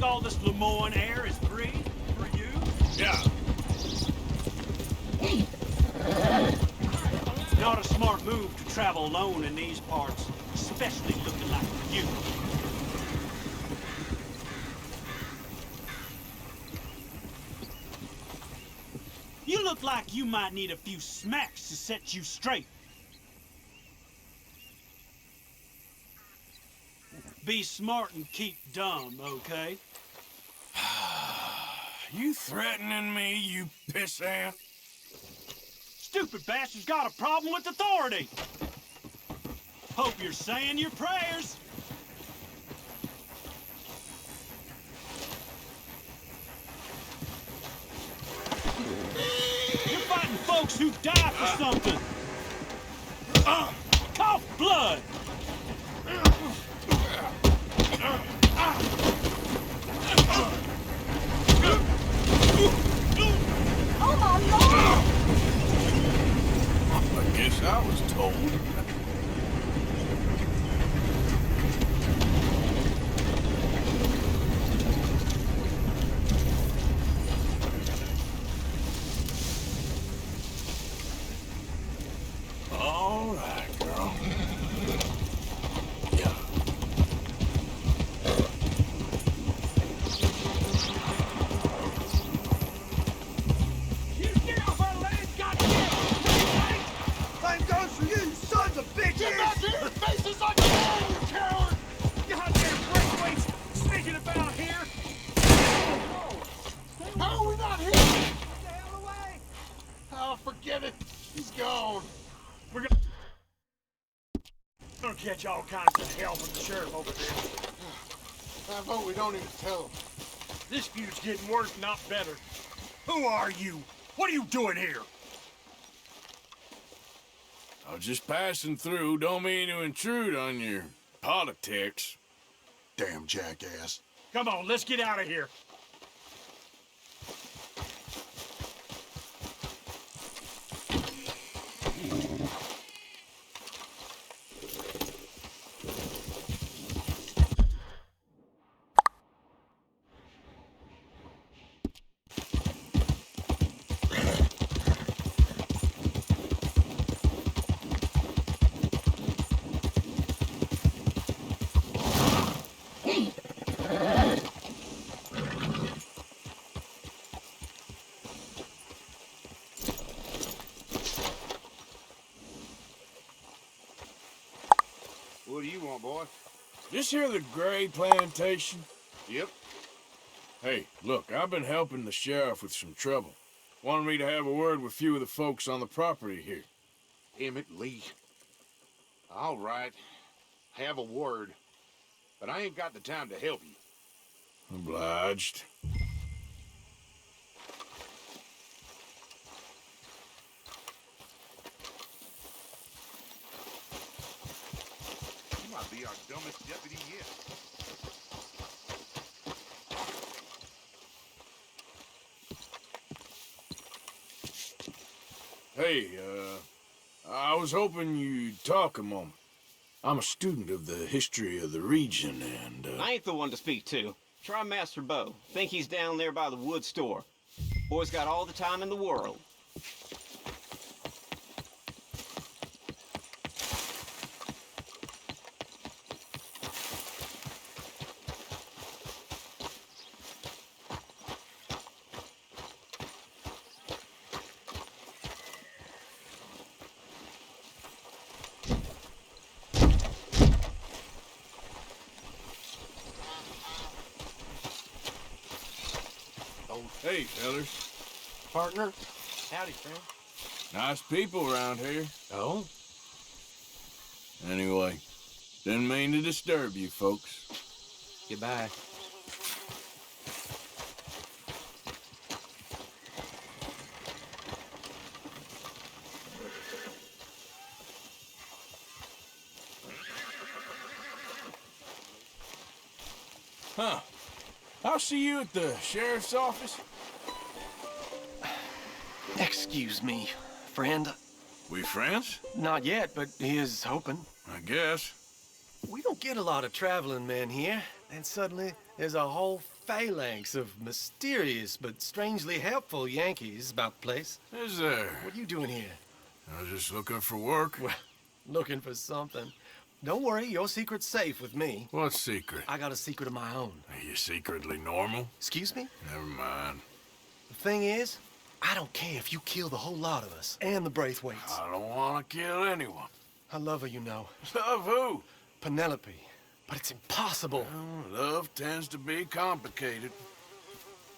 think all this Lemoyne air is free for you? Yeah. Not a smart move to travel alone in these parts, especially looking like you. You look like you might need a few smacks to set you straight. Be smart and keep dumb, okay? You threatening me, you pissant? Stupid bastard's got a problem with authority. Hope you're saying your prayers. You're fighting folks who died for something. Cough blood. Oh my Lord! I guess I was told. All right, girl. Yeah. Same goes for you, sons of bitches! Get back here! Faces on the wall, you coward! Goddamn breakaways sneaking about here. How are we not here? Get the hell away. Oh, forget it. He's gone. We're gonna catch all kinds of hell from the sheriff over there. I vote we don't even tell him. This feud's getting worse, not better. Who are you? What are you doing here? I was just passing through. Don't mean to intrude on your politics. Damn jackass. Come on, let's get out of here. What do you want, boy? This here the Gray Plantation? Yep. Hey, look, I've been helping the sheriff with some trouble. Wanted me to have a word with a few of the folks on the property here. Emmett Lee. All right. Have a word. But I ain't got the time to help you. Obliged. You might be our dumbest deputy yet. Hey, I was hoping you'd talk a moment. I'm a student of the history of the region, and, I ain't the one to speak to. Try Master Bo. Think he's down there by the wood store. Boy's got all the time in the world. Hey, fellers. Partner? Howdy, friend. Nice people around here. Oh? Anyway, didn't mean to disturb you folks. Goodbye. Huh. I'll see you at the sheriff's office. Excuse me, friend. We friends? Not yet, but he is hoping. I guess. We don't get a lot of traveling men here, and suddenly there's a whole phalanx of mysterious but strangely helpful Yankees about the place. Is there? What are you doing here? I was just looking for work. Well, looking for something. Don't worry, your secret's safe with me. What secret? I got a secret of my own. Are you secretly normal? Excuse me? Never mind. The thing is, I don't care if you kill the whole lot of us and the Braithwaites. I don't want to kill anyone. I love her, you know. Love who? Penelope. But it's impossible. Well, love tends to be complicated.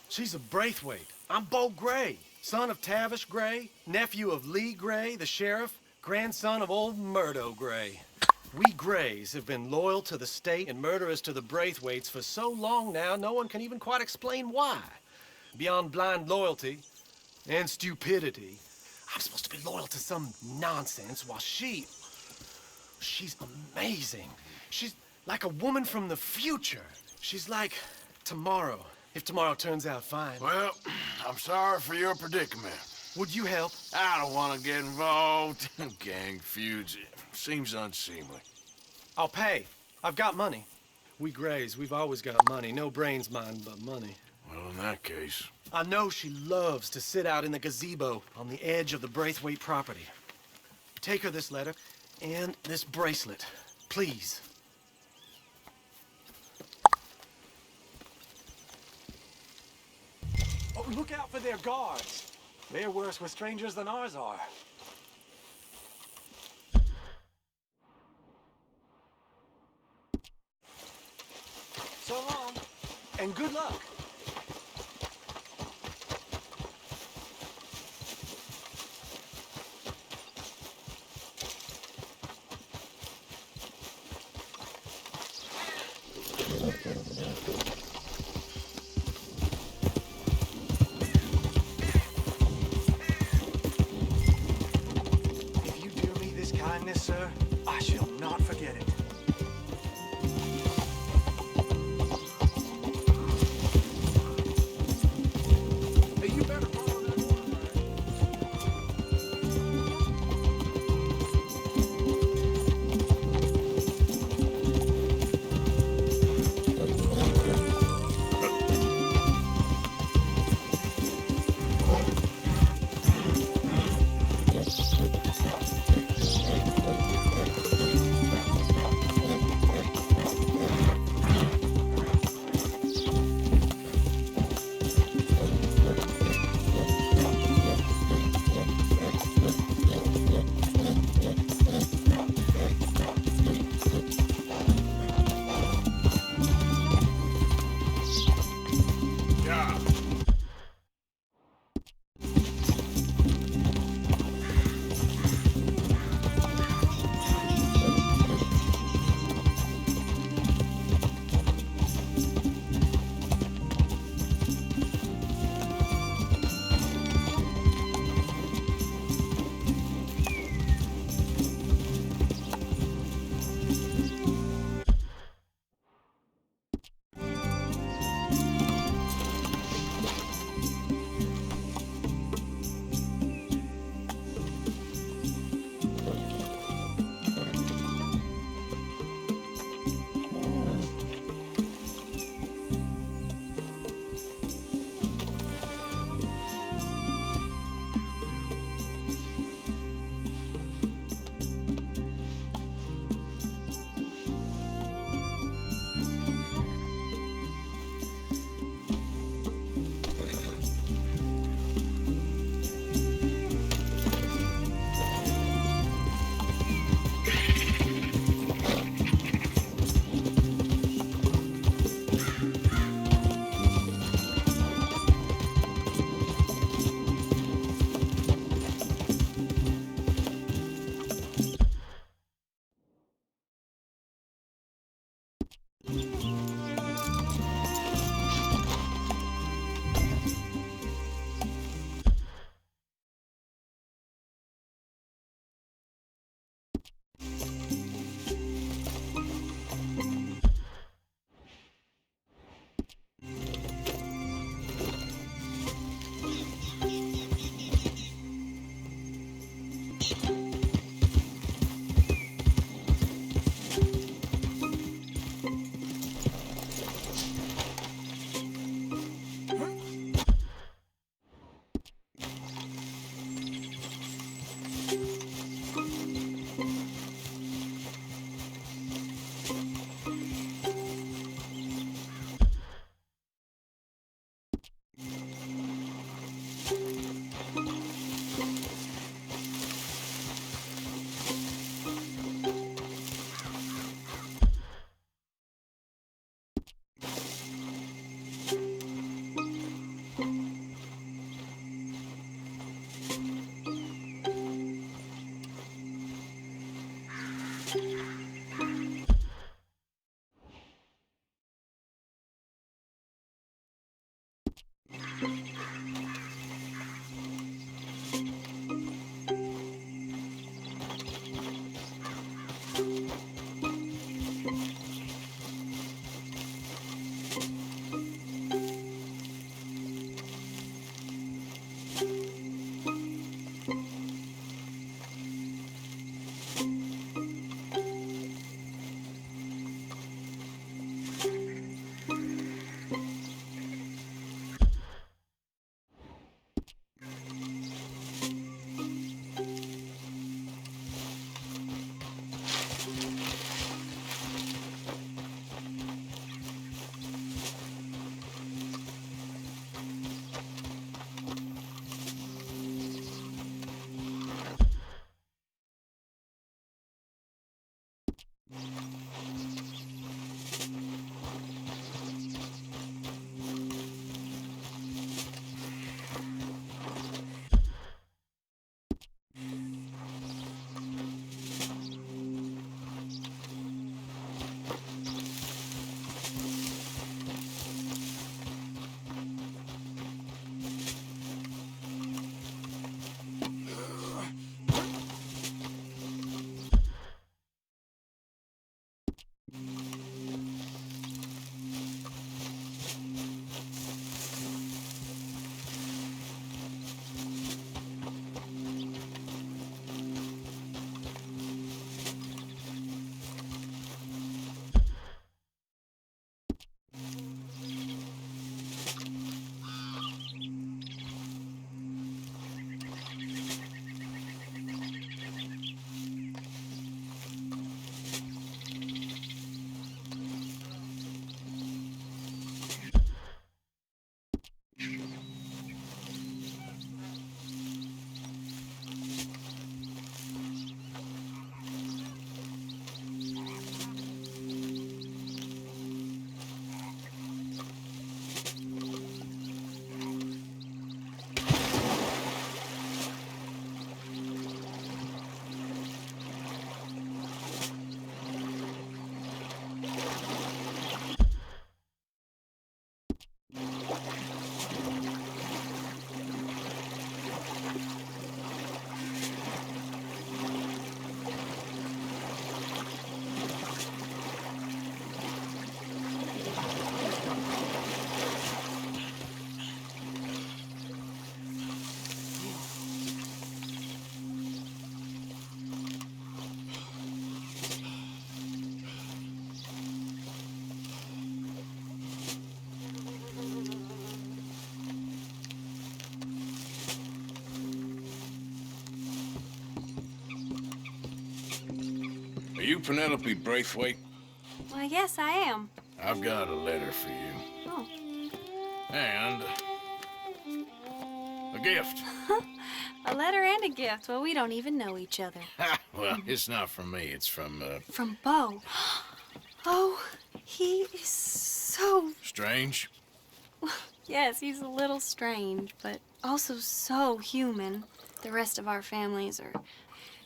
She's a Braithwaite. I'm Bo Gray, son of Tavish Gray, nephew of Lee Gray, the sheriff, grandson of old Murdo Gray. We Grays have been loyal to the state and murderous to the Braithwaites for so long now, no one can even quite explain why. Beyond blind loyalty and stupidity, I'm supposed to be loyal to some nonsense while she's amazing. She's like a woman from the future. She's like tomorrow, if tomorrow turns out fine. Well, I'm sorry for your predicament. Would you help? I don't want to get involved in gang feuds. It seems unseemly. I'll pay. I've got money. We Grays, we've always got money. No brains, mind, but money. Well, in that case... I know she loves to sit out in the gazebo on the edge of the Braithwaite property. Take her this letter and this bracelet, please. Oh, look out for their guards. They're worse with strangers than ours are. So long, and good luck. If you do me this kindness, sir, I shall not forget it. Hey, you better follow that order, man. Are you Penelope Braithwaite? Why, yes, I am. I've got a letter for you. Oh. And a gift. A letter and a gift. Well, we don't even know each other. Well, it's not from me. It's from, From Bo. Oh, he is so... Strange. Yes, he's a little strange, but also so human. The rest of our families are...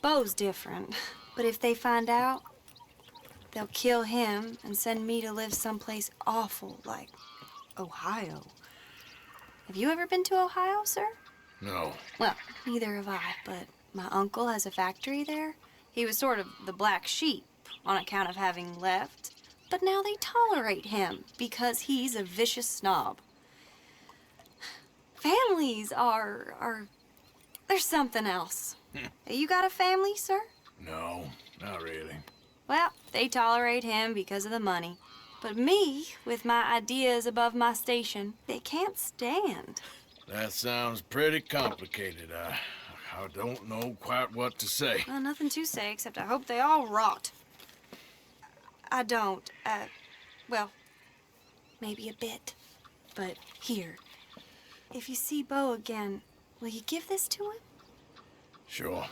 Bo's different. But if they find out, they'll kill him and send me to live someplace awful like Ohio. Have you ever been to Ohio, sir? No. Well, neither have I, but my uncle has a factory there. He was sort of the black sheep on account of having left, but now they tolerate him because he's a vicious snob. Families are there's something else. You got a family, sir? No, not really. Well, they tolerate him because of the money. But me, with my ideas above my station, they can't stand. That sounds pretty complicated. I don't know quite what to say. Well, nothing to say, except I hope they all rot. I don't, well, maybe a bit. But here, If you see Bo again, will you give this to him? Sure.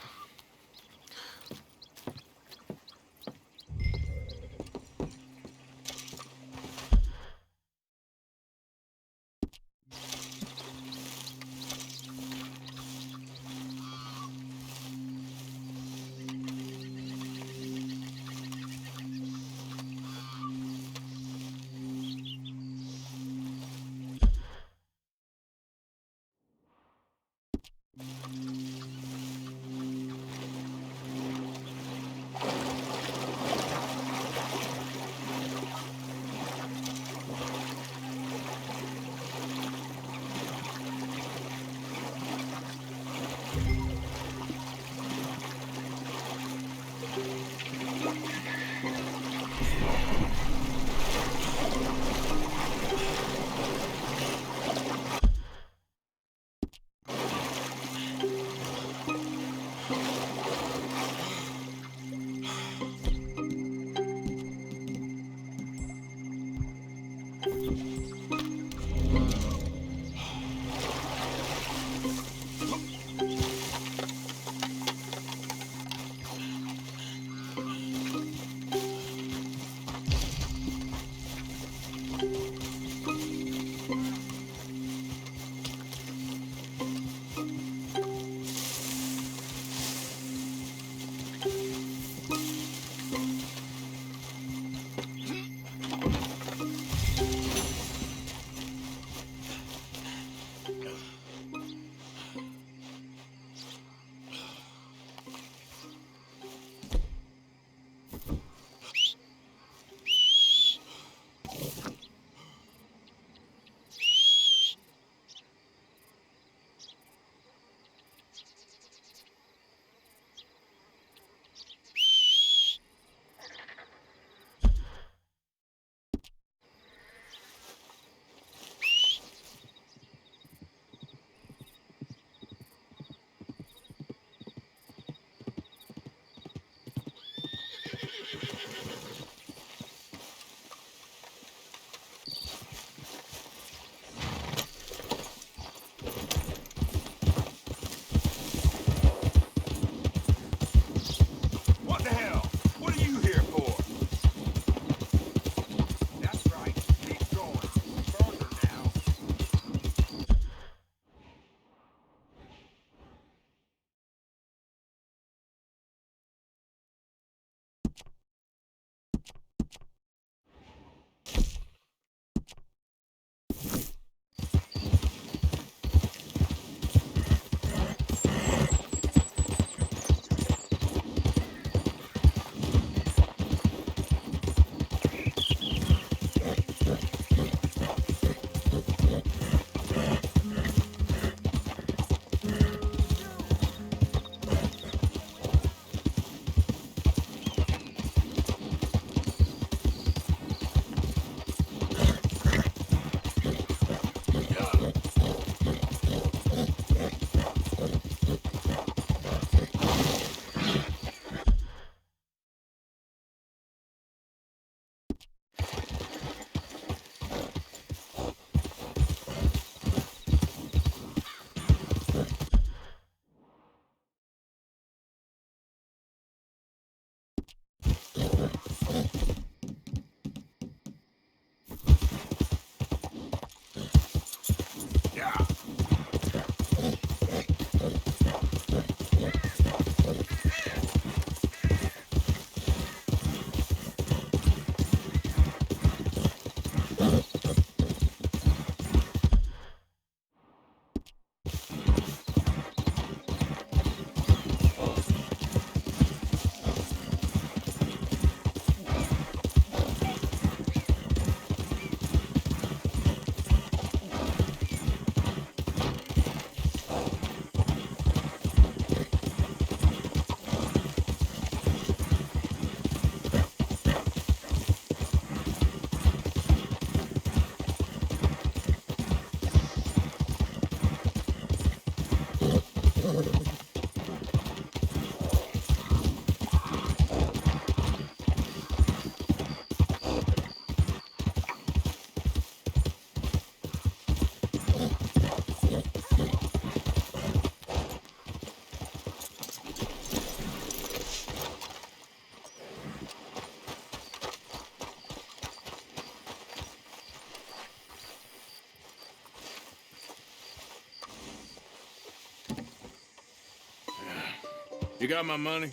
You got my money?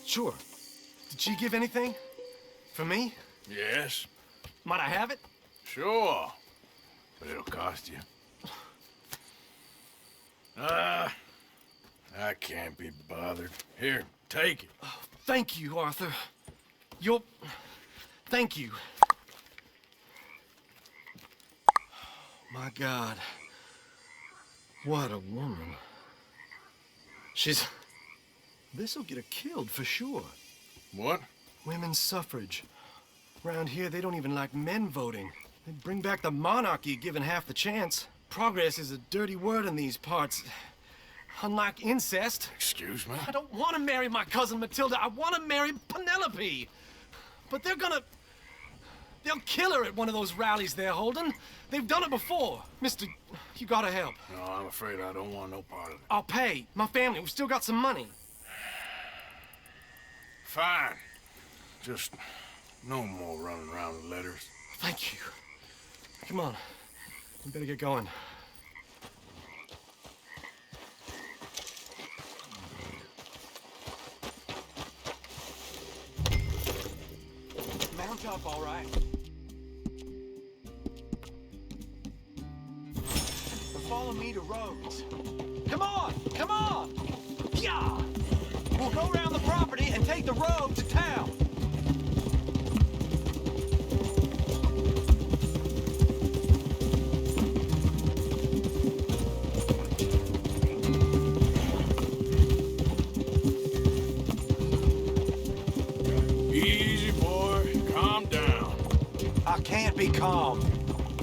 Sure. Did she give anything? For me? Yes. Might I have it? Sure. But it'll cost you. I can't be bothered. Here, take it. Oh, thank you, Arthur. Thank you. My God. What a woman. This'll get her killed for sure. What? Women's suffrage. Around here, they don't even like men voting. They'd bring back the monarchy given half the chance. Progress is a dirty word in these parts. Unlike incest. Excuse me? I don't want to marry my cousin Matilda. I want to marry Penelope. But they'll kill her at one of those rallies they're holding. They've done it before. Mister, you gotta help. No, I'm afraid I don't want no part of it. I'll pay. My family, we've still got some money. Fine. Just no more running around with letters. Thank you. Come on. We better get going. Mount up, all right. Follow me to Rhodes. Come on! Come on! Yeah! We'll go around the property and take the road to town. Easy, boy. Calm down. I can't be calm.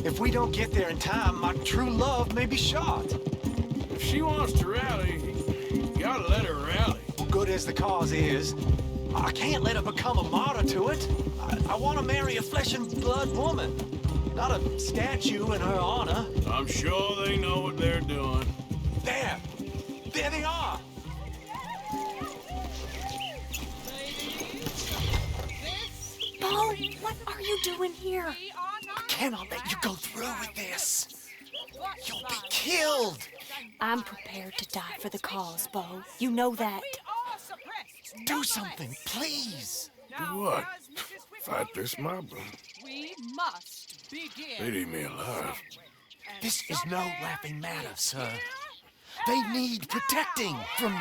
If we don't get there in time, my true love may be shot. If she wants to rally, you gotta let her rally. Good as the cause is, I can't let her become a martyr to it. I want to marry a flesh and blood woman, not a statue in her honor. I'm sure they know what they're doing. There! There they are! Bo, what are you doing here? I cannot let you go through with this. You'll be killed. I'm prepared to die for the cause, Bo. You know that. Do something, please. Do what? Fight this mob? We must begin. They'd eat me alive. This is no laughing matter, sir. They need protecting from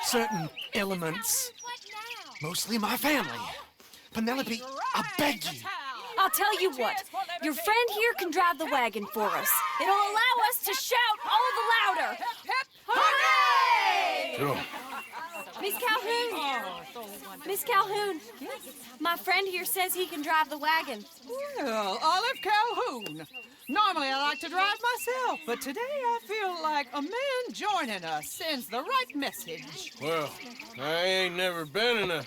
certain elements. Mostly my family. Penelope, I beg you. I'll tell you what. Your friend here can drive the wagon for us. It'll allow us to shout all the louder. Hooray! Sure. Miss Calhoun! Miss Calhoun! My friend here says he can drive the wagon. Well, Olive Calhoun. Normally I like to drive myself, but today I feel like a man joining us sends the right message. Well, I ain't never been in a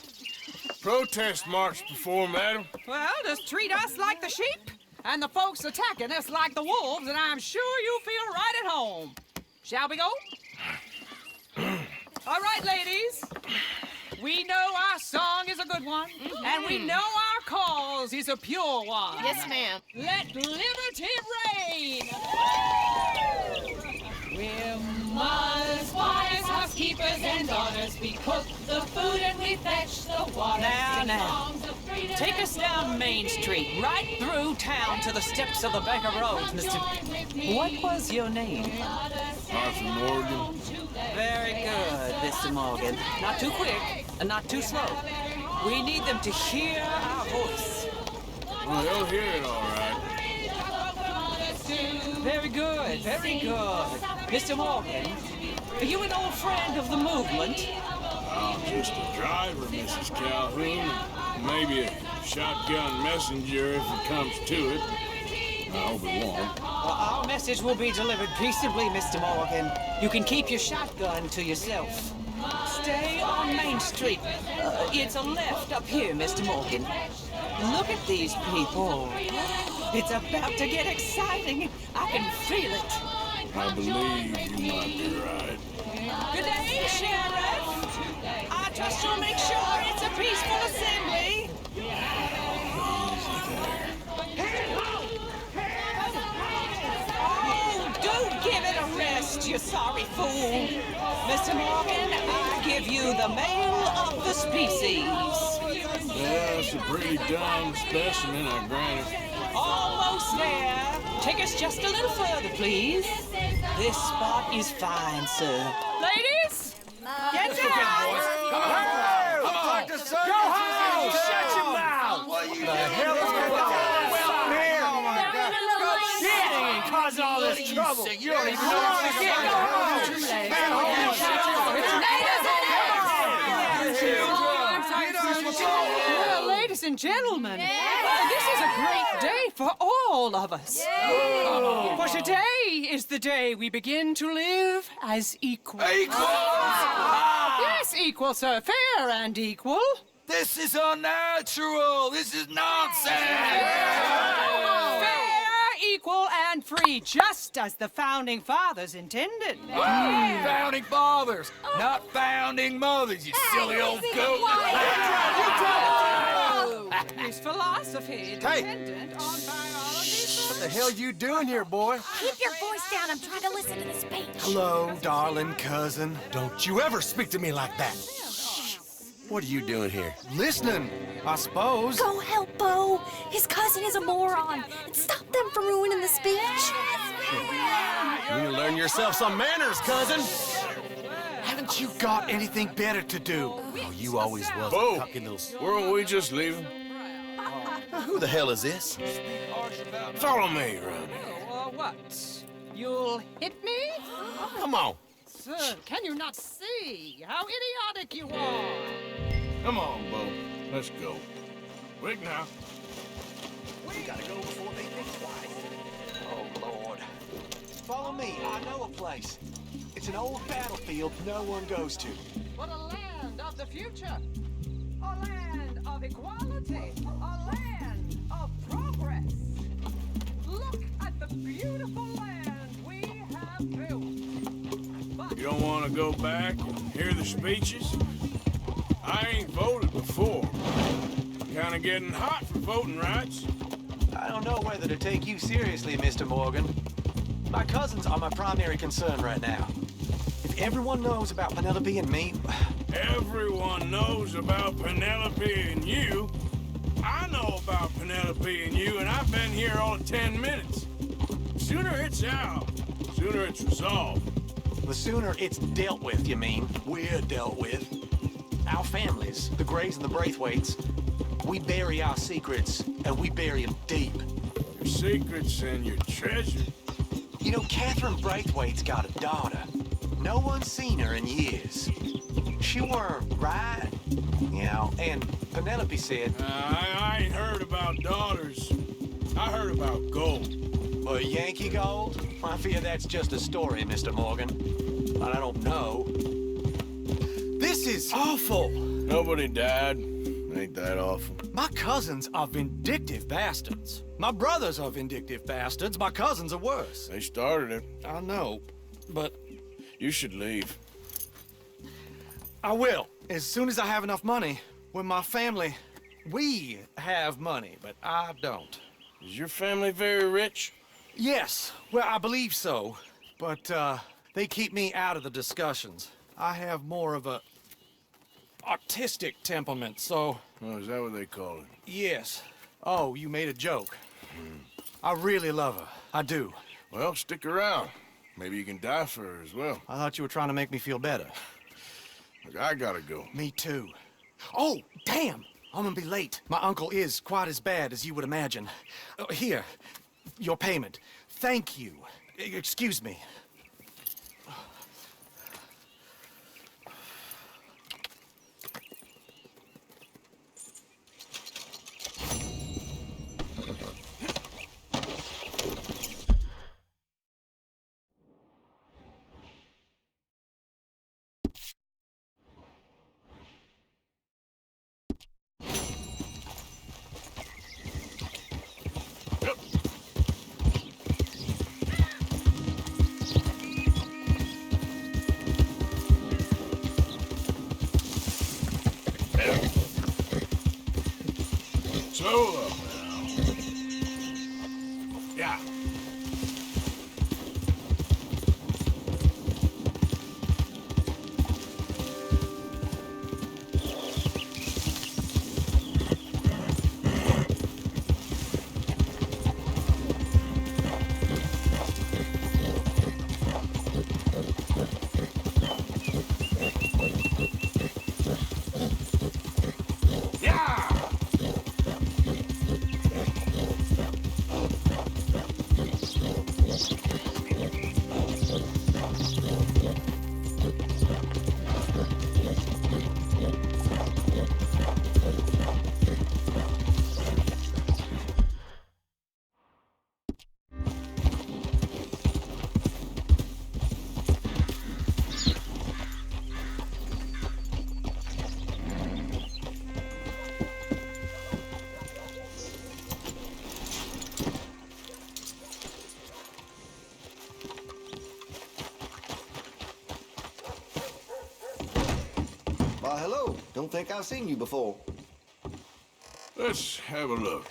protest march before, madam. Well, just treat us like the sheep, and the folks attacking us like the wolves, and I'm sure you feel right at home. Shall we go? All right, ladies. We know our song is a good one, and we know our cause is a pure one. Yes, ma'am. Let liberty reign! We're mothers, wives, housekeepers, and daughters. We cook the food and we fetch the water. Now, take us down Main Street, right through town to the steps of the Baker Road, Mr. What was your name? Arthur Morgan. Very good, Mr. Morgan. Not too quick and not too slow. We need them to hear our voice. Well, they'll hear it all right. Very good, very good. Mr. Morgan, are you an old friend of the movement? I'm just a driver, Mrs. Calhoun. Maybe a shotgun messenger if it comes to it. I hope it won't. Well, our message will be delivered peaceably, Mr. Morgan. You can keep your shotgun to yourself. Stay on Main Street. It's a left up here, Mr. Morgan. Look at these people. It's about to get exciting. I can feel it. I believe you might be right. Good day, Sheriff. I trust you'll make sure it's a peaceful assembly. Oh, do give it a rest, you sorry fool. Mr. Morgan, I give you the male of the species. Yeah, it's a pretty dumb specimen, I grant it. Almost there. Take us just a little further, please. This spot is fine, sir. Ladies, get down! Come on! Go home! Shut your mouth! What the hell is going on? Here! Oh my God! Go shit! And causing all this trouble. You don't even know what's going Well, ladies and gentlemen, this is a great day for all of us. For today is the day we begin to live as equals. Yes, equal, sir. Fair and equal. This is unnatural. This is nonsense. Fair, equal, and free, just as the Founding Fathers intended. Founding fathers, not founding mothers, you silly old goat. His philosophy dependent on biology. What the hell you doing here, boy? Keep your voice down. I'm trying to listen to the speech. Hello, darling cousin. Don't you ever speak to me like that. What are you doing here? Listening, I suppose. Go help Bo. His cousin is a moron. And stop them from ruining the speech. You need to learn yourself some manners, cousin. Haven't you got anything better to do? Oh, you always was Bo, a cocky little... weren't we just leaving? Who the hell is this? Follow me, Ronnie. What? You'll hit me? Come on. Sir, can you not see how idiotic you are? Come on, Bo. Let's go. Quick now. We gotta go before they think twice. Oh, Lord. Follow me. I know a place. It's an old battlefield no one goes to. But a land of the future. A land of equality. A land of progress. Look at the beautiful land we have built. You don't want to go back and hear the speeches? I ain't voted before. Kind of getting hot for voting rights. I don't know whether to take you seriously, Mr. Morgan. My cousins are my primary concern right now. If everyone knows about Penelope and me... Everyone knows about Penelope and you. I know about Penelope and you, and I've been here all 10 minutes. Sooner it's out, sooner it's resolved. The sooner it's dealt with, you mean? We're dealt with. Our families, the Grays and the Braithwaites, we bury our secrets, and we bury them deep. Your secrets and your treasure. You know, Catherine Braithwaite's got a daughter. No one's seen her in years. She weren't right, you know, and Penelope said... I ain't heard about daughters. I heard about gold. But Yankee gold? I fear that's just a story, Mr. Morgan. But I don't know. This is awful. Nobody died. Ain't that awful. My cousins are vindictive bastards. My brothers are vindictive bastards. My cousins are worse. They started it. I know, but... You should leave. I will, as soon as I have enough money. When my family... We have money, but I don't. Is your family very rich? Yes, well, I believe so. But, they keep me out of the discussions. I have more of a... artistic temperament, so... Oh, is that what they call it? Yes. Oh, you made a joke. I really love her. I do. Well, stick around. Maybe you can die for her as well. I thought you were trying to make me feel better. Look, I gotta go. Me too. Oh, damn! I'm gonna be late. My uncle is quite as bad as you would imagine. Here, your payment. Thank you. Excuse me. So, yeah. Why, hello. Don't think I've seen you before. Let's have a look.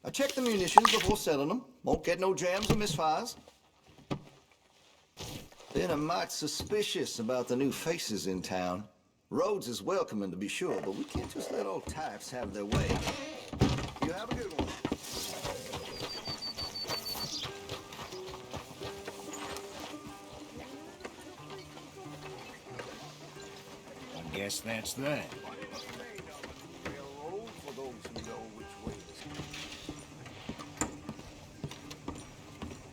I check the munitions before selling them. Won't get no jams or misfires. Been a mite suspicious about the new faces in town. Rhodes is welcoming, to be sure, but we can't just let old types have their way. You have a good one. I guess that's that.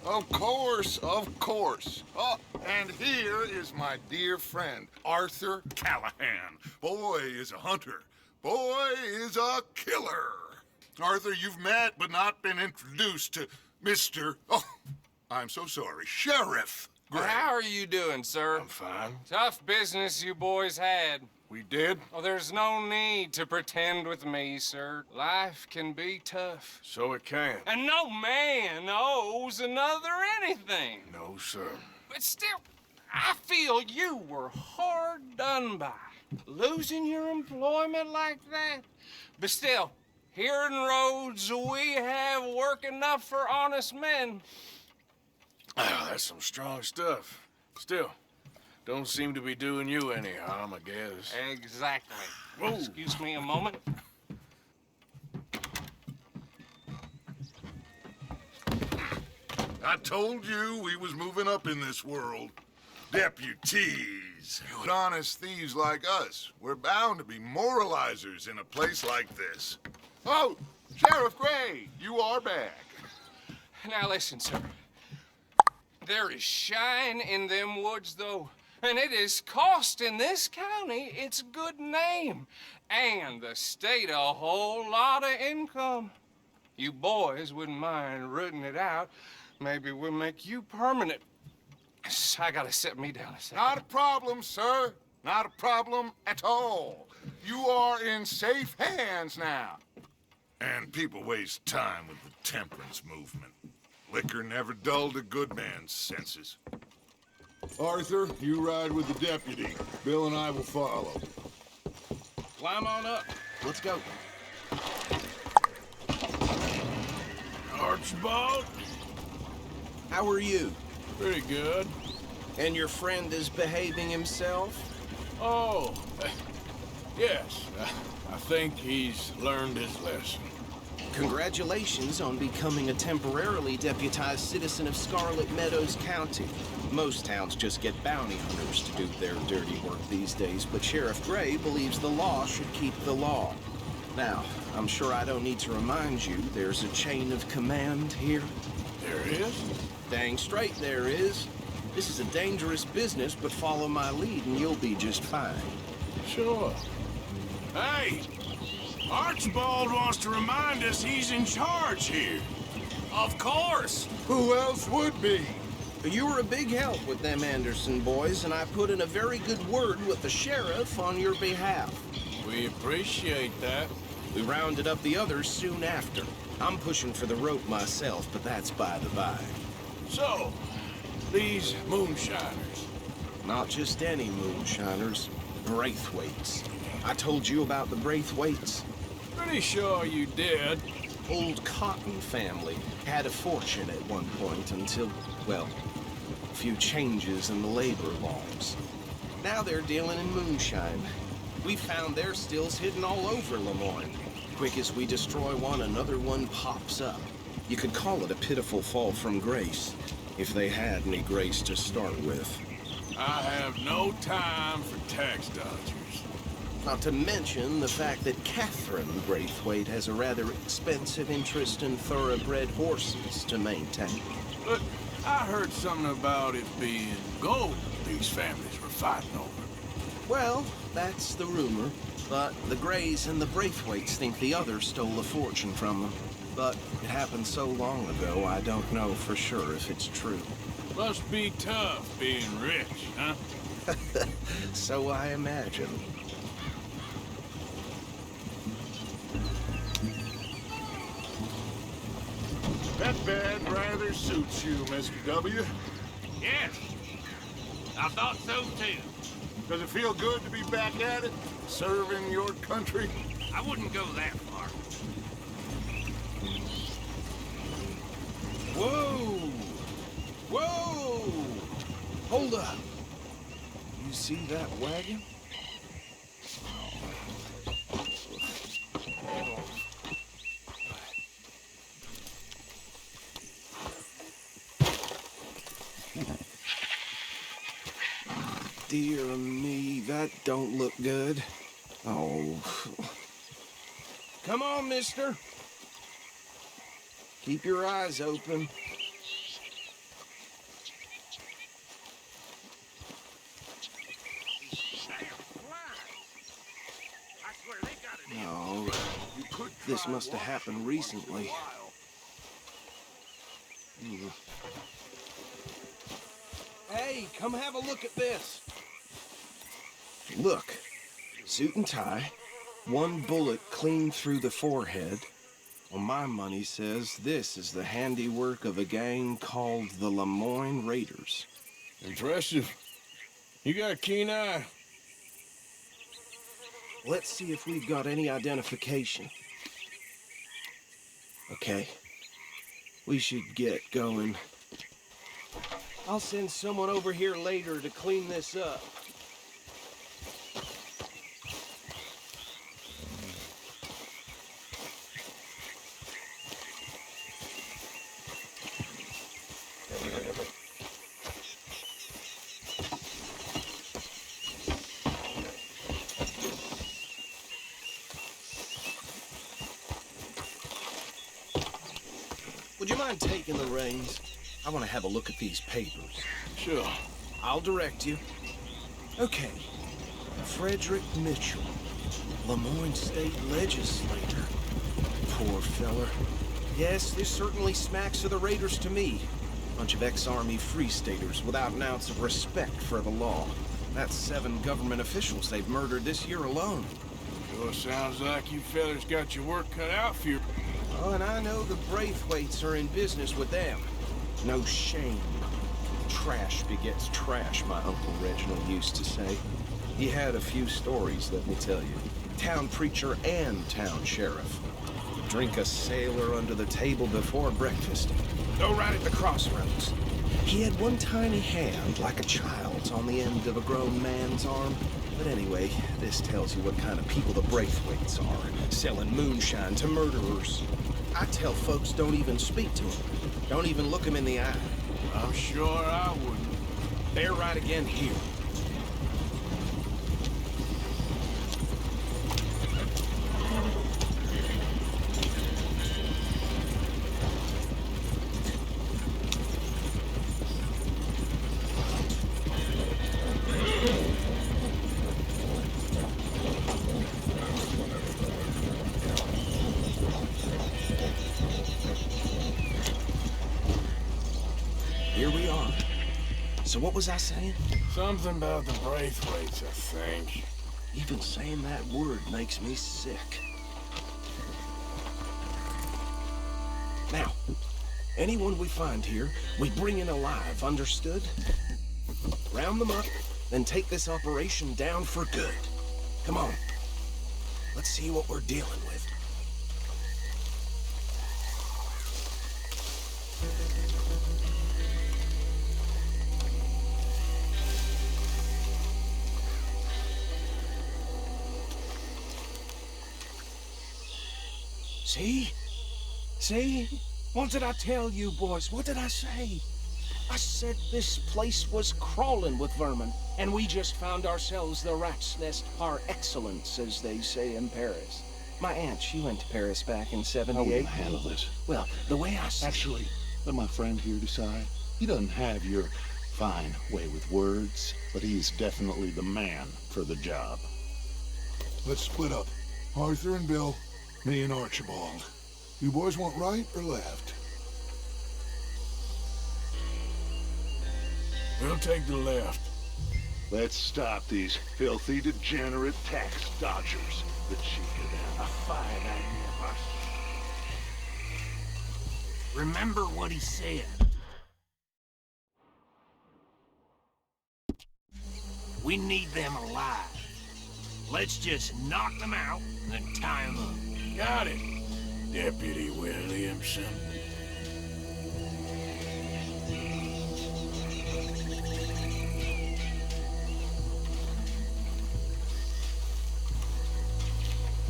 Of course, of course. Oh, and here is my dear friend, Arthur Callahan. Boy is a hunter. Boy is a killer. Arthur, you've met but not been introduced to Mr. Oh, I'm so sorry, Sheriff Gray. How are you doing, sir? I'm fine. Tough business you boys had. We did? Oh, there's no need to pretend with me, sir. Life can be tough. So it can. And no man owes another anything. No, sir. But still, I feel you were hard done by. Losing your employment like that. But still, here in Rhodes, we have work enough for honest men. Oh, that's some strong stuff. Still, don't seem to be doing you any harm, I guess. Exactly. Whoa. Excuse me a moment. I told you we was moving up in this world. Deputies. Honest thieves like us. We're bound to be moralizers in a place like this. Oh, Sheriff Gray, you are back. Now listen, sir. There is shine in them woods, though. And it is costing this county its good name. And the state a whole lot of income. You boys wouldn't mind rooting it out. Maybe we'll make you permanent. I gotta set me down a second. Not a problem, sir. Not a problem at all. You are in safe hands now. And people waste time with the temperance movement. Liquor never dulled a good man's senses. Arthur, you ride with the deputy. Bill and I will follow. Climb on up. Let's go. Archibald? How are you? Pretty good. And your friend is behaving himself? Oh, yes. I think he's learned his lesson. Congratulations on becoming a temporarily deputized citizen of Scarlet Meadows County. Most towns just get bounty hunters to do their dirty work these days, but Sheriff Gray believes the law should keep the law. Now, I'm sure I don't need to remind you there's a chain of command here. There is? Dang straight there is. This is a dangerous business, but follow my lead and you'll be just fine. Sure. Hey! Archibald wants to remind us he's in charge here. Of course. Who else would be? You were a big help with them Anderson boys, and I put in a very good word with the sheriff on your behalf. We appreciate that. We rounded up the others soon after. I'm pushing for the rope myself, but that's by the by. So, these moonshiners. Not just any moonshiners. Braithwaites. I told you about the Braithwaites? Pretty sure you did. Old Cotton family had a fortune at one point until, well, a few changes in the labor laws. Now they're dealing in moonshine. We found their stills hidden all over Lemoyne. Quick as we destroy one, another one pops up. You could call it a pitiful fall from grace, if they had any grace to start with. I have no time for tax dodgers. Not to mention the fact that Catherine Braithwaite has a rather expensive interest in thoroughbred horses to maintain. But I heard something about it being gold these families were fighting over. Well, that's the rumor. But the Greys and the Braithwaites think the others stole a fortune from them. But it happened so long ago, I don't know for sure if it's true. Must be tough being rich, huh? So I imagine. That bed rather suits you, Mr. W. Yes. I thought so, too. Does it feel good to be back at it, serving your country? I wouldn't go that far. Whoa! Whoa! Hold up. You see that wagon? Dear me, that don't look good. Oh. Come on, mister. Keep your eyes open. No, this must have happened recently. Hey, come have a look at this. Look, suit and tie, one bullet clean through the forehead. Well, my money says this is the handiwork of a gang called the Lemoyne Raiders. Impressive. You got a keen eye. Let's see if we've got any identification. Okay. We should get going. I'll send someone over here later to clean this up. Would you mind taking the reins? I want to have a look at these papers. Sure. I'll direct you. Okay. Frederick Mitchell, Lemoyne State Legislator. Poor feller. Yes, this certainly smacks of the Raiders to me. Bunch of ex-Army Free Staters without an ounce of respect for the law. That's 7 government officials they've murdered this year alone. Sure sounds like you fellas got your work cut out for you. Oh, and I know the Braithwaites are in business with them. No shame. Trash begets trash, my Uncle Reginald used to say. He had a few stories, let me tell you. Town preacher and town sheriff. Drink a sailor under the table before breakfast. Go right at the crossroads. He had one tiny hand, like a child's, on the end of a grown man's arm. But anyway, this tells you what kind of people the Braithwaites are, selling moonshine to murderers. I tell folks don't even speak to them. Don't even look them in the eye. I'm sure I wouldn't. They're right again here. Here we are. So what was I saying? Something about the Braithwaites, I think. Even saying that word makes me sick. Now, anyone we find here, we bring in alive, understood? Round them up, then take this operation down for good. Come on. Let's see what we're dealing with. See? See? What did I tell you, boys? What did I say? I said this place was crawling with vermin, and we just found ourselves the rat's nest par excellence, as they say in Paris. My aunt, she went to Paris back in '78. How are we gonna handle this? Well, the way I see... Actually, let my friend here decide. He doesn't have your fine way with words, but he's definitely the man for the job. Let's split up. Arthur and Bill, me and Archibald. You boys want right or left? We'll take the left. Let's stop these filthy, degenerate tax dodgers. The cheek of them. A fine idea. Remember what he said. We need them alive. Let's just knock them out and then tie them up. Got it, Deputy Williamson.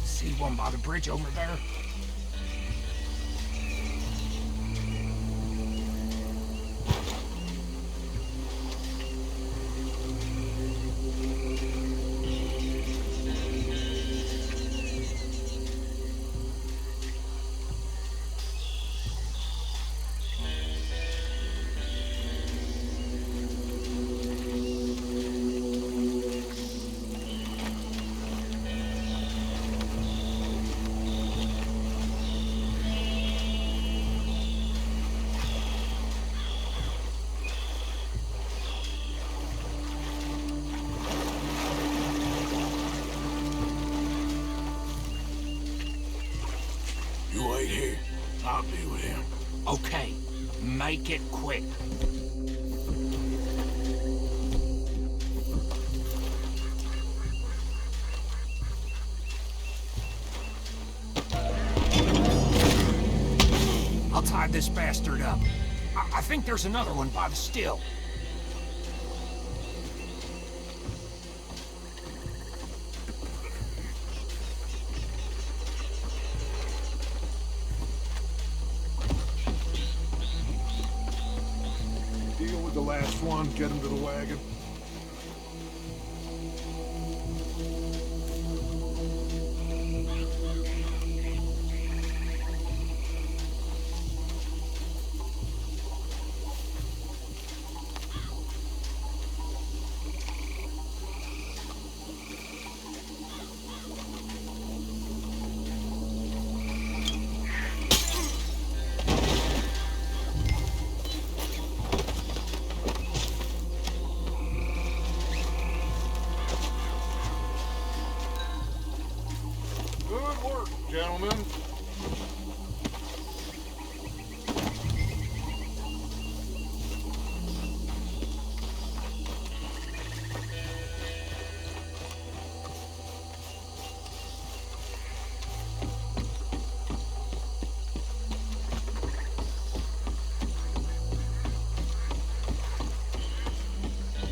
See one by the bridge over there? You wait here. I'll be with him. Okay, make it quick. I'll tie this bastard up. I think there's another one by the still. Deal with the last one, get him to the wagon. Good work, gentlemen.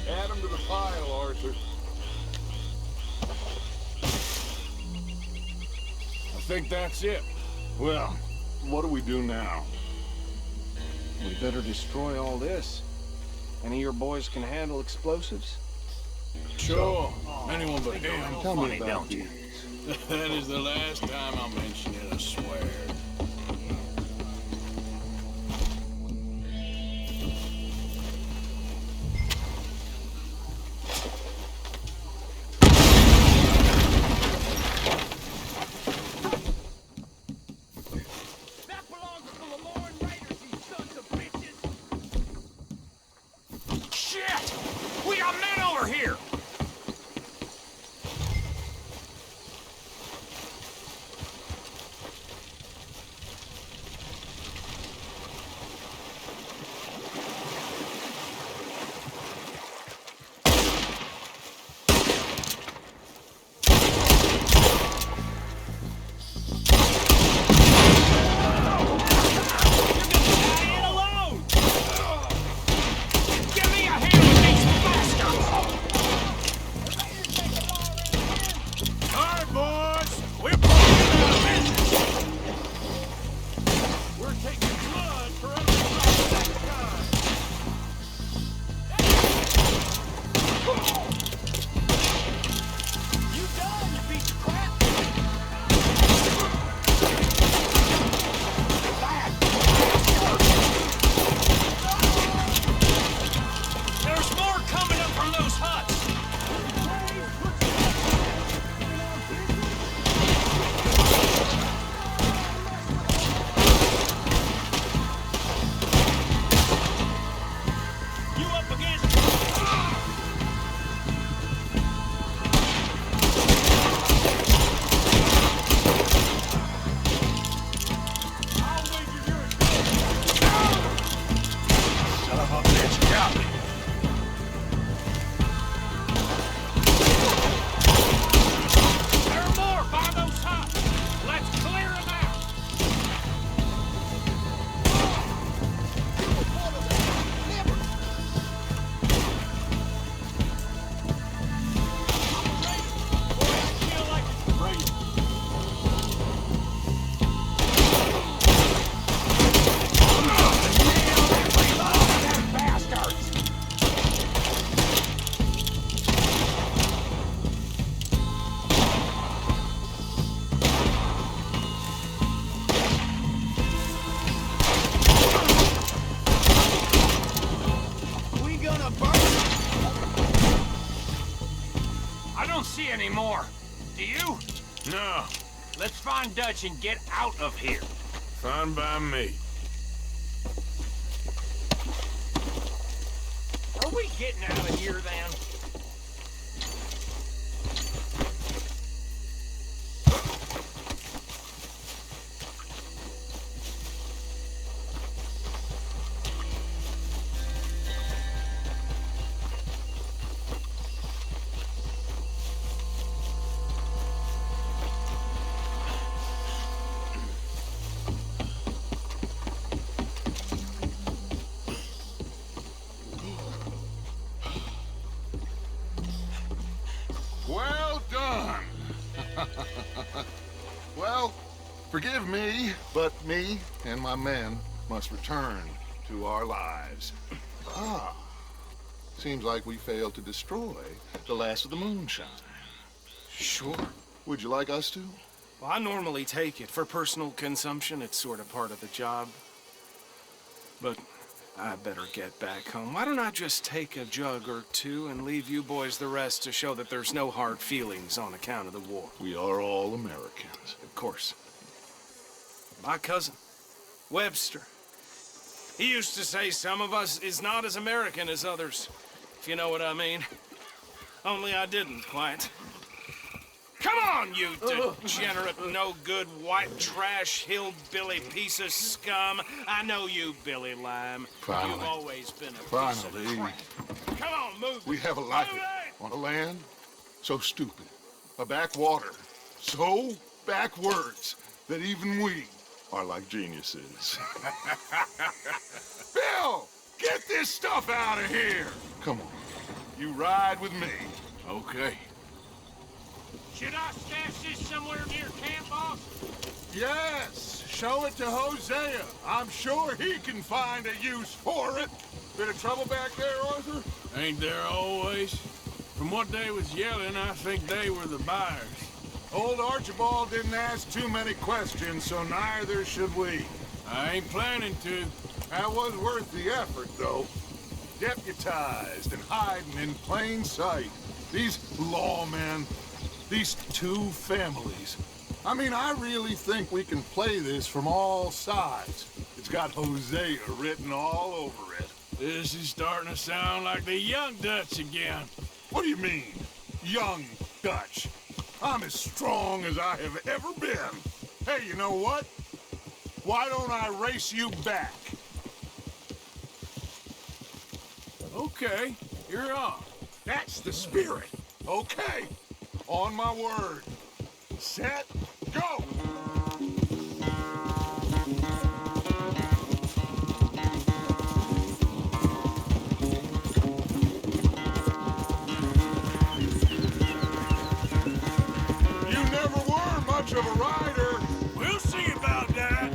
Add 'em to the pile, Arthur. I think that's it. Well, what do we do now? We better destroy all this. Any of your boys can handle explosives? Sure. Anyone but him. Tell me about these. That is the last time I'll mention it, I swear. Shit! We got men over here! up against... Son of a bitch, got me. There are more by those huts. Let's clear them out. I don't see any more. Do you? No. Let's find Dutch and get out of here. Fine by me. Are we getting out of here then? Well done. Well, forgive me, but me and my men must return to our lives. Ah, seems like we failed to destroy the last of the moonshine. Sure. Would you like us to? Well, I normally take it for personal consumption. It's sort of part of the job. But I better get back home. Why don't I just take a jug or two and leave you boys the rest to show that there's no hard feelings on account of the war? We are all Americans. Of course. My cousin, Webster, he used to say some of us is not as American as others, if you know what I mean. Only I didn't quite. Come on, you degenerate, no-good, white trash, hillbilly piece of scum. I know you, Billy Lime. Finally. You've always been a Finally. piece of crap. Come on, move. We have a life on a land so stupid, a backwater so backwards that even we are like geniuses. Bill, get this stuff out of here. Come on, you ride with me. Okay. Should I stash this somewhere near camp, boss? Yes, show it to Hosea. I'm sure he can find a use for it. Bit of trouble back there, Arthur? Ain't there always? From what they was yelling, I think they were the buyers. Old Archibald didn't ask too many questions, so neither should we. I ain't planning to. That was worth the effort, though. Deputized and hiding in plain sight. These lawmen, these two families. I mean, I really think we can play this from all sides. It's got Hosea written all over it. This is starting to sound like the young Dutch again. What do you mean, young Dutch? I'm as strong as I have ever been. Hey, you know what? Why don't I race you back? Okay, you're on. That's the spirit. Okay, on my word. Set, go! You never were much of a rider. We'll see about that.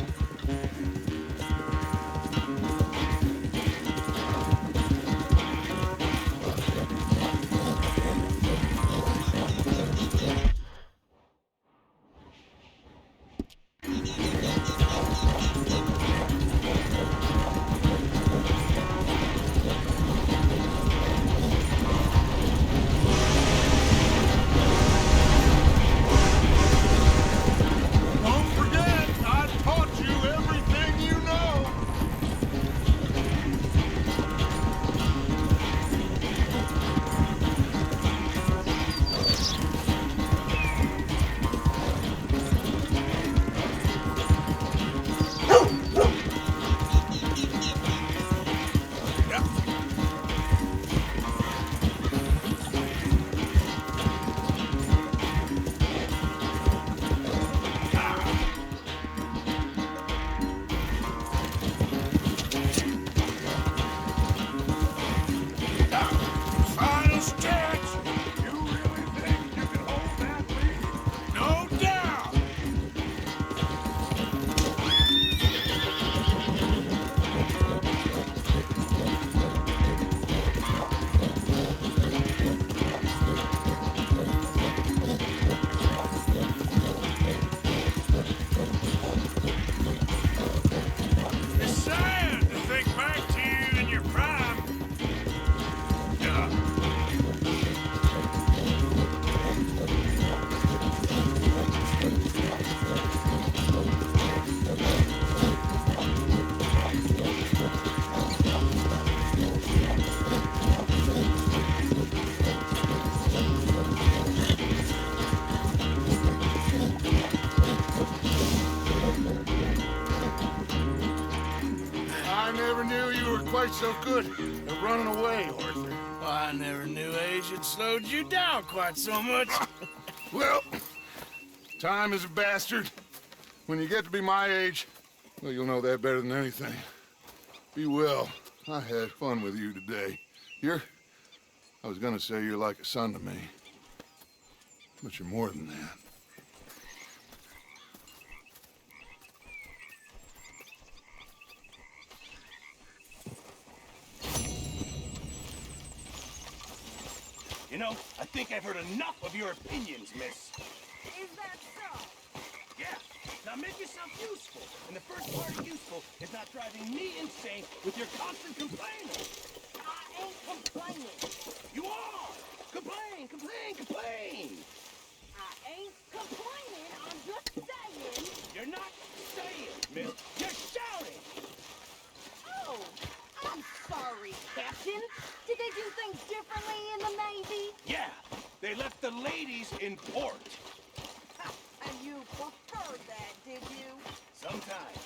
so good at running away, Arthur. Well, I never knew age had slowed you down quite so much. Well, time is a bastard. When you get to be my age, well, you'll know that better than anything. Be well. I had fun with you today. I was gonna say you're like a son to me. But you're more than that. You know, I think I've heard enough of your opinions, miss. Is that so? Yeah. Now make yourself useful. And the first part of useful is not driving me insane with your constant complaining. I ain't complaining. You are! Complain, complain, complain! I ain't complaining. I'm just saying. You're not saying, miss. You're shouting! Oh, I'm sorry, Captain. Did they do things differently in the Navy? Yeah, they left the ladies in port. And you preferred that, did you? Sometimes.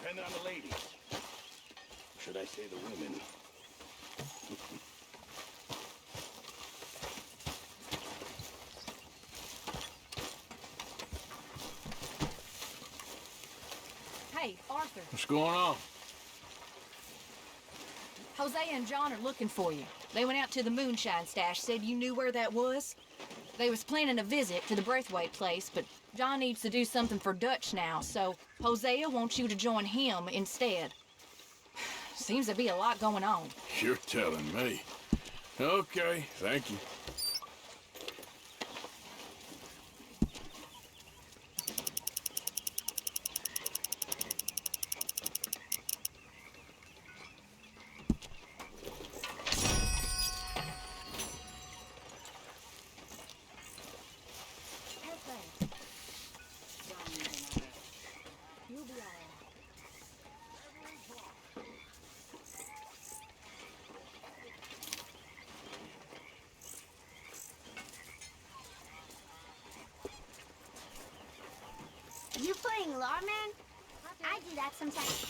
Depending on the ladies. Should I say the women? Hey, Arthur. What's going on? Hosea and John are looking for you. They went out to the moonshine stash, said you knew where that was. They was planning a visit to the Braithwaite place, but John needs to do something for Dutch now, so Hosea wants you to join him instead. Seems to be a lot going on. You're telling me. Okay, thank you. You'll be all right. You playing lawman? I do that sometimes.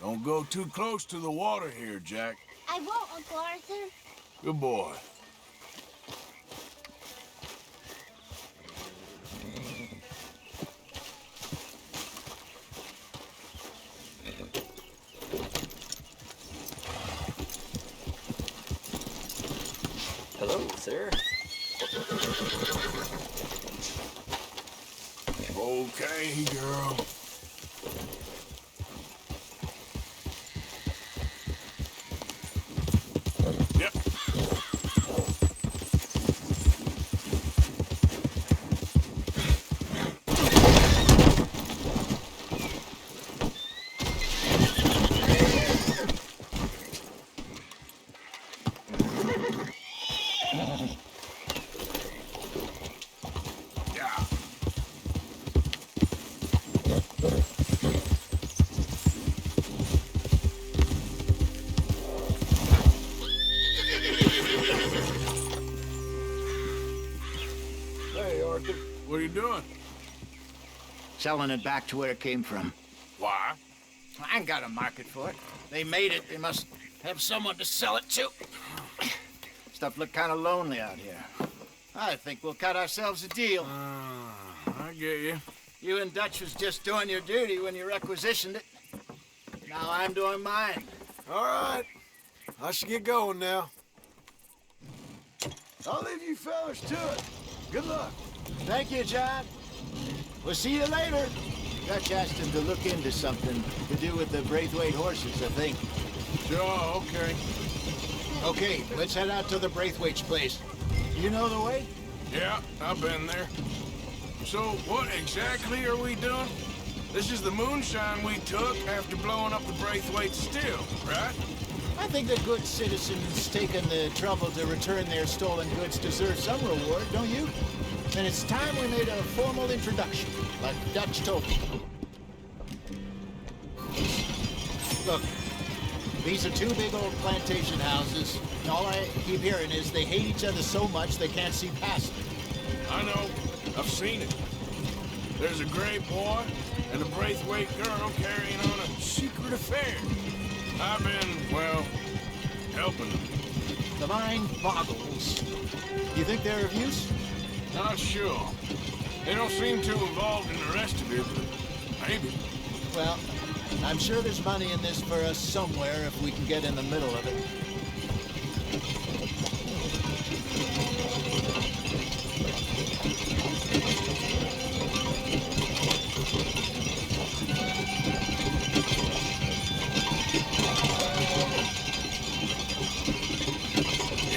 Don't go too close to the water here, Jack. I won't, Uncle Arthur. Good boy. Hello, sir. Okay, girl. What are you doing? Selling it back to where it came from. Why? I ain't got a market for it. They made it. They must have someone to sell it to. Stuff look kind of lonely out here. I think we'll cut ourselves a deal. I get you. You and Dutch was just doing your duty when you requisitioned it. Now I'm doing mine. All right. I should get going now. I'll leave you fellas to it. Good luck. Thank you, John. We'll see you later. Dutch asked him to look into something to do with the Braithwaite horses, I think. Sure, okay. Okay, let's head out to the Braithwaite's place. You know the way? Yeah, I've been there. So, what exactly are we doing? This is the moonshine we took after blowing up the Braithwaite still, right? I think the good citizens taking the trouble to return their stolen goods deserve some reward, don't you? And it's time we made a formal introduction, like Dutch told me. Look, these are two big old plantation houses, and all I keep hearing is they hate each other so much they can't see past it. I know. I've seen it. There's a gray boy and a Braithwaite girl carrying on a secret affair. I've been, well, helping them. The mind boggles. You think they're of use? Not sure. They don't seem too involved in the rest of it, but maybe. Well, I'm sure there's money in this for us somewhere if we can get in the middle of it.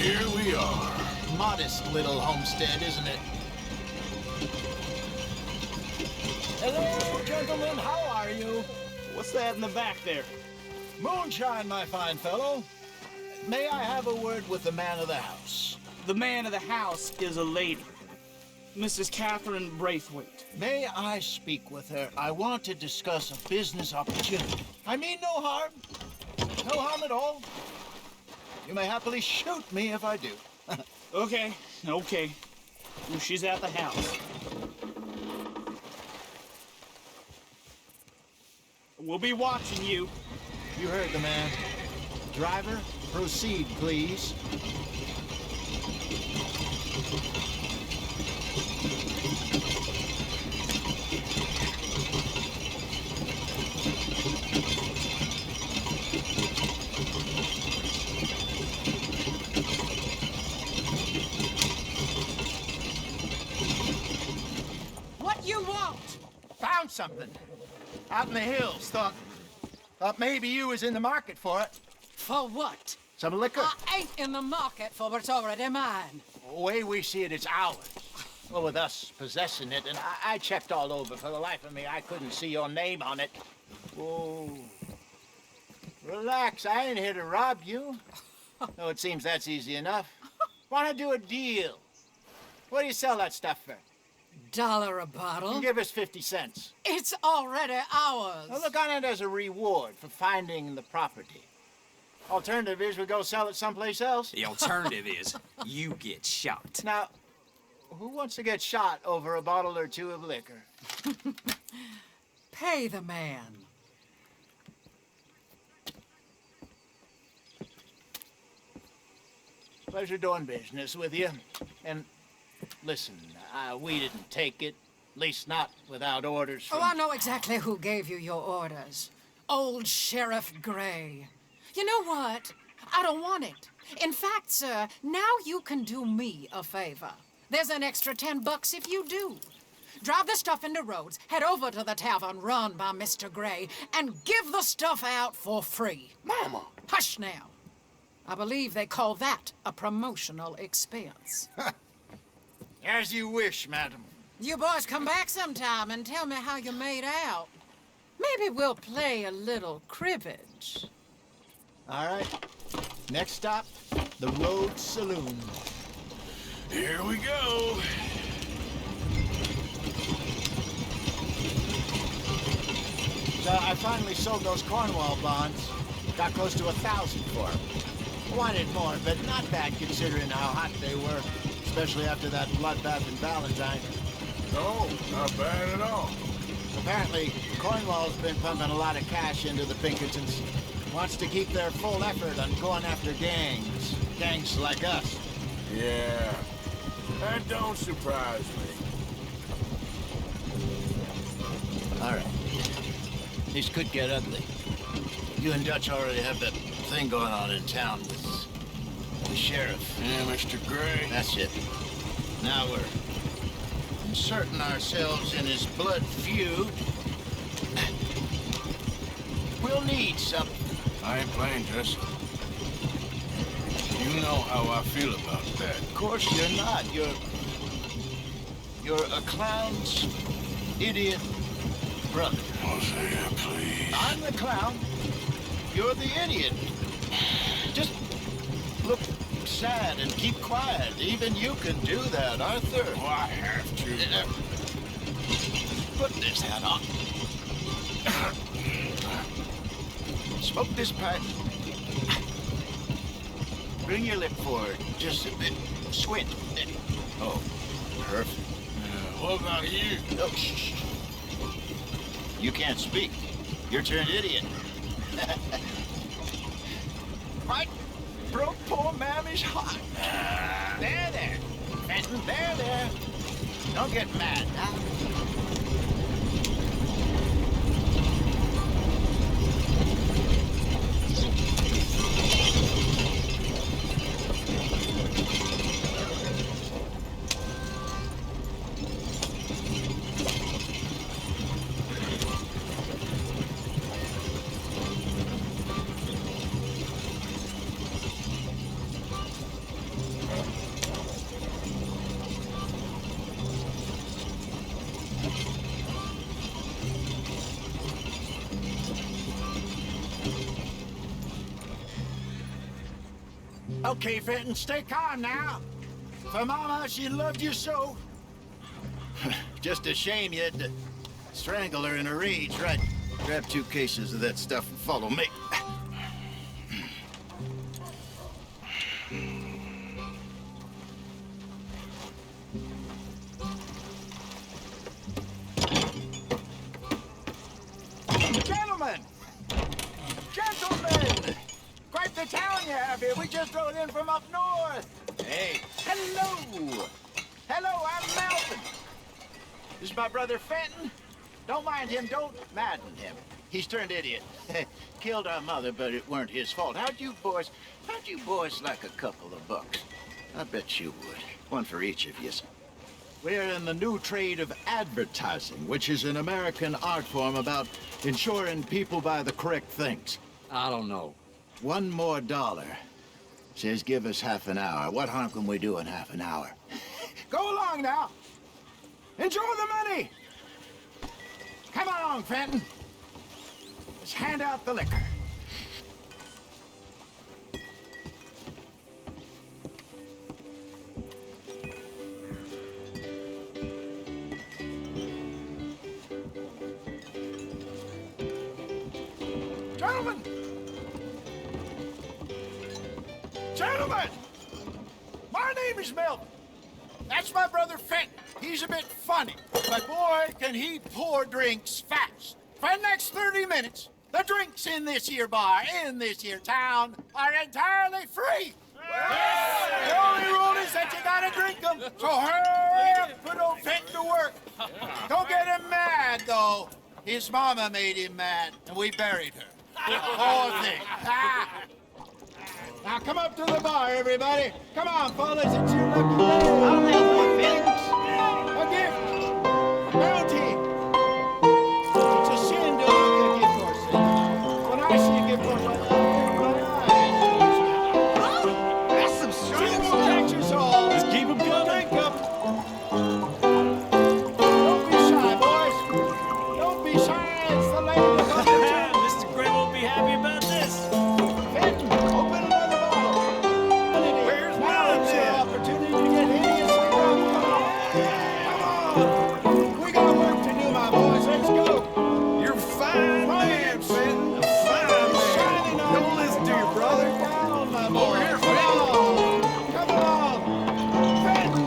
Here we are. Modest little homestead, isn't it? Hello, gentlemen. How are you? What's that in the back there? Moonshine, my fine fellow. May I have a word with the man of the house? The man of the house is a lady, Mrs. Catherine Braithwaite. May I speak with her? I want to discuss a business opportunity. I mean no harm. No harm at all. You may happily shoot me if I do. Okay. Well, she's at the house. We'll be watching you. You heard the man. Driver, proceed, please. What you want? Found something. Out in the hills. Thought maybe you was in the market for it. For what? Some liquor. I ain't in the market for what's already mine. The way we see it, it's ours. Well, with us possessing it, and I checked all over. For the life of me, I couldn't see your name on it. Whoa. Relax, I ain't here to rob you. Oh, it seems that's easy enough. Wanna do a deal? What do you sell that stuff for? $1 a bottle? Give us 50 cents. It's already ours. Well, look on it as a reward for finding the property. Alternative is we go sell it someplace else. The alternative is you get shot. Now, who wants to get shot over a bottle or two of liquor? Pay the man. Pleasure doing business with you. And listen, we didn't take it. At least not without orders from... Oh, I know exactly who gave you your orders. Old Sheriff Gray. You know what? I don't want it. In fact, sir, now you can do me a favor. There's an extra $10 if you do. Drive the stuff into Rhodes, head over to the tavern run by Mr. Gray, and give the stuff out for free. Mama! Hush now. I believe they call that a promotional expense. As you wish, madam. You boys come back sometime and tell me how you made out. Maybe we'll play a little cribbage. All right. Next stop, the Rhodes Saloon. Here we go. So I finally sold those Cornwall bonds. Got close to 1,000 for them. Wanted more, but not bad considering how hot they were, especially after that bloodbath in Valentine. No, not bad at all. Apparently, Cornwall's been pumping a lot of cash into the Pinkertons. Wants to keep their full effort on going after gangs. Gangs like us. Yeah, that don't surprise me. All right. This could get ugly. You and Dutch already have that thing going on in town with the sheriff. Yeah, Mr. Gray. That's it. Now we're inserting ourselves in his blood feud. We'll need something. I ain't playing, Jesse. You know how I feel about that. Of course you're not. You're a clown's idiot brother. Hosea, please. I'm the clown. You're the idiot. Just look sad and keep quiet. Even you can do that, Arthur. Oh, I have to. Put this hat on. Smoke this pipe. Bring your lip forward just a bit. Squint. Oh, perfect. What about you? Oh, shh. You can't speak. You're turned idiot. Right? Broke poor Mammy's heart. There. Fenton, there. Don't get mad now. Okay, Fenton, stay calm now. For Mama, she loved you so. Just a shame you had to strangle her in a rage, right? Grab 2 cases of that stuff and follow me. Gentlemen! Quite the town you have here. We just rode in from up north. Hey. Hello. I'm Melvin. This is my brother Fenton. Don't mind him. Don't madden him. He's turned idiot. Killed our mother, but it weren't his fault. How'd you boys like a couple of bucks? I bet you would. One for each of you. We're in the new trade of advertising, which is an American art form about ensuring people buy the correct things. I don't know. $1 more. Says give us half an hour. What harm can we do in half an hour? Go along now. Enjoy the money. Come along, Fenton. Let's hand out the liquor. Gentlemen! My name is Melvin. That's my brother Fenton. He's a bit funny, but boy, can he pour drinks fast. For the next 30 minutes, the drinks in this here bar, in this here town, are entirely free. The only rule is that you gotta drink them. So hurry up, put old Fenton to work. Don't get him mad, though. His mama made him mad, and we buried her. Poor thing. Now come up to the bar, everybody. Come on, fellas, it's your lucky day. I'll have one, Felix. A gift. Bounty. It's a sin to look at gift horse. When I see a gift horse, I open my eyes. That's some strong stuff. Catch us all. Just keep them coming. Drink up. Don't be shy, boys. Don't be shy. It's the lady of the town. Mr. Gray won't be happy about this. Fenton, open another bottle. Where's now it's your opportunity to get hideously drunk. Come on. We got work to do, my boys. Let's go. You're fine, man, Fenton. A fine man. Don't listen to your brother. Down, my boy. Over here, Come on. Fenton.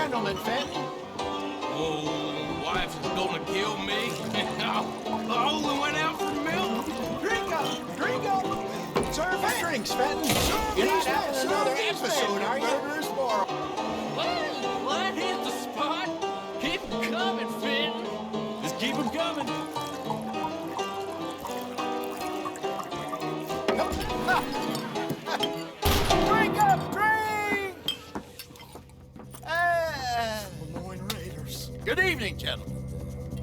gentleman, Fenton. Oh, wife is gonna kill me. I only went out for milk. Drink up! Drink up! Serve the drinks, Fenton. You're not having another episode, are you? Well, that hit the spot. Keep 'em coming, Finn. Just keep 'em coming. Drink up! Drink! Lemoyne Raiders. Good evening, gentlemen.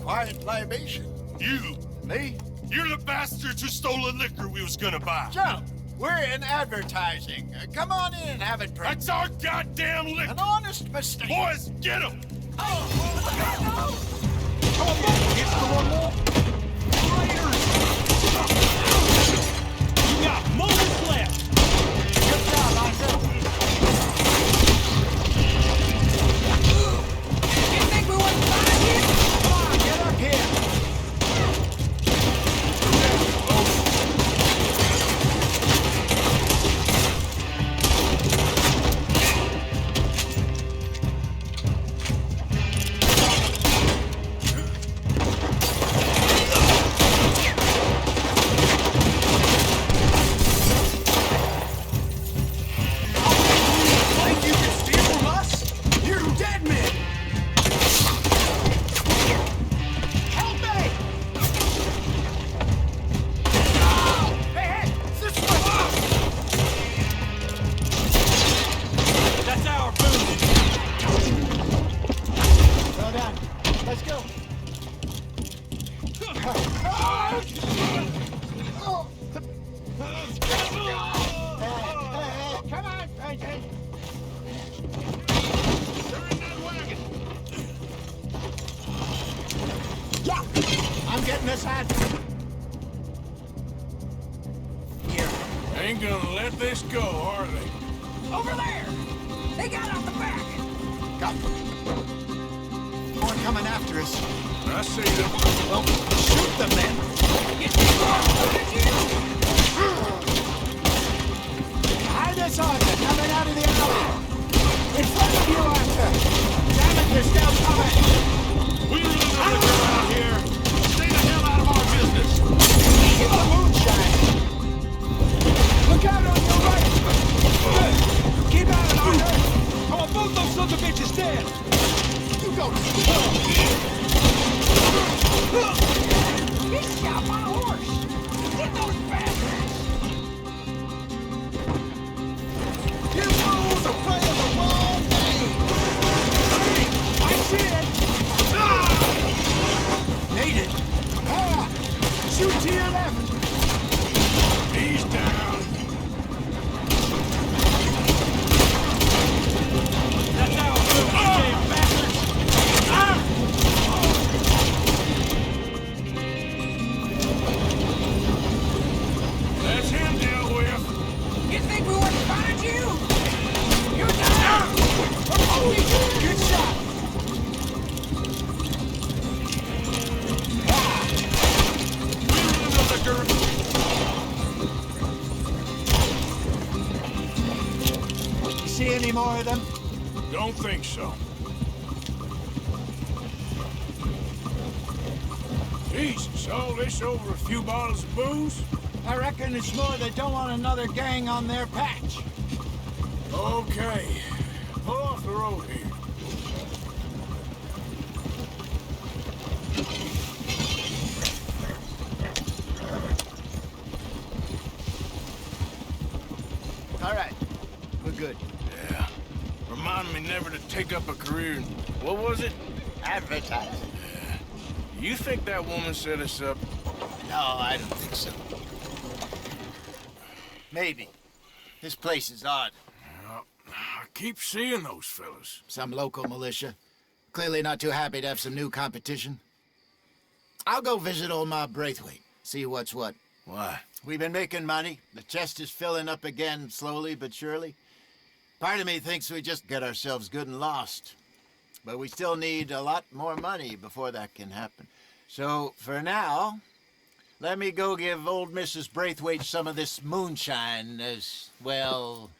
Quiet libation. You! Me? You're the bastards who stole the liquor we was gonna buy. Jump! We're in advertising. Come on in and have a drink. That's our goddamn liquor! An honest mistake. Boys, get him! You got moments left. Good job, Arthur. You think we wouldn't find you? Come on, get up here. I'm getting this hat. Here. Ain't gonna let this go, are they? Over there! They got out the back! Got them. More coming after us. I see them. Well, shoot them then. Hide this Arthur, coming out of the alley. In front of you, Arthur. Damn it, they're still coming. We run the liquor around here. Stay the hell out of our business. Give the moonshine. Look out on your right. Good. Keep at it, Arthur. I want both those sons of bitches dead. You go. He shot my horse! Get those bastards! You fools are playing the wrong game. I see it. Need it. Ah, shoot to your left. He's down. That's how it moves, you damn bastards. That's him dealt with. You think we wouldn't find you? You're down! Good shot. You see any more of them? Don't think so. Jesus, all this over a few bottles of booze? I reckon it's more they don't want another gang on their patch. Okay. Pull off the road here. All right, we're good. Yeah. Remind me never to take up a career in, what was it? Advertising. You think that woman set us up? No, I don't think so. Maybe. This place is odd. I keep seeing those fellas. Some local militia. Clearly not too happy to have some new competition. I'll go visit old Ma Braithwaite, see what's what. Why? We've been making money. The chest is filling up again, slowly but surely. Part of me thinks we just get ourselves good and lost. But we still need a lot more money before that can happen. So, for now, let me go give old Mrs. Braithwaite some of this moonshine as, well,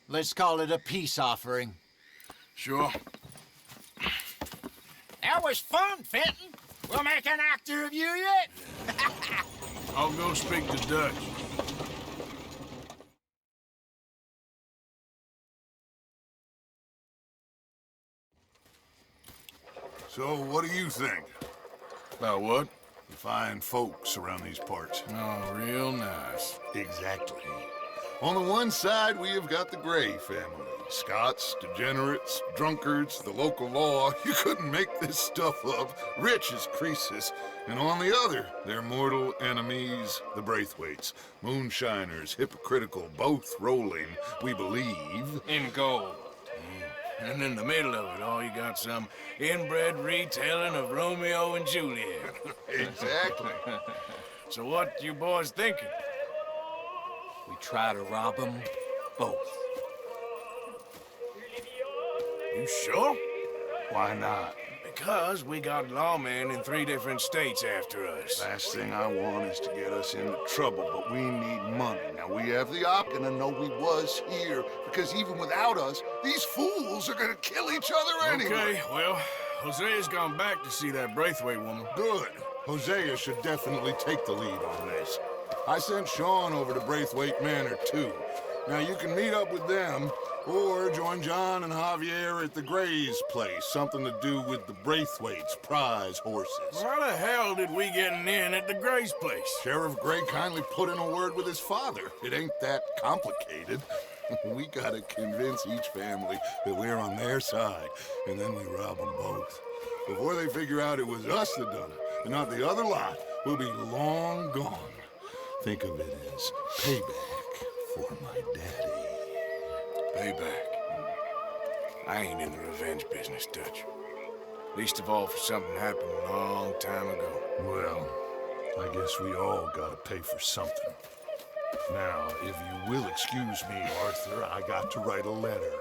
let's call it a peace offering. Sure. That was fun, Fenton. We'll make an actor of you yet. I'll go speak to Dutch. So, what do you think? About what? The fine folks around these parts. Oh, real nice. Exactly. On the one side, we have got the Gray family. Scots, degenerates, drunkards, the local law. You couldn't make this stuff up. Rich as Croesus. And on the other, their mortal enemies, the Braithwaites. Moonshiners, hypocritical, both rolling, we believe, in gold. And in the middle of it all, you got some inbred retelling of Romeo and Juliet. Exactly. So what you boys thinking? We try to rob them both. You sure? Why not? Because we got lawmen in 3 different states after us. Last thing I want is to get us into trouble, but we need money. Now, we have the option to know we was here, because even without us, these fools are gonna kill each other anyway. Okay, well, Hosea's gone back to see that Braithwaite woman. Good. Hosea should definitely take the lead on this. I sent Sean over to Braithwaite Manor, too. Now, you can meet up with them, or join John and Javier at the Gray's place. Something to do with the Braithwaite's prize horses. How the hell did we get in at the Gray's place? Sheriff Gray kindly put in a word with his father. It ain't that complicated. We gotta convince each family that we're on their side, and then we rob them both. Before they figure out it was us that done it, and not the other lot, we'll be long gone. Think of it as payback for my daddy. Payback. I ain't in the revenge business, Dutch. Least of all for something happened a long time ago. Well, I guess we all gotta pay for something. Now, if you will excuse me, Arthur, I got to write a letter.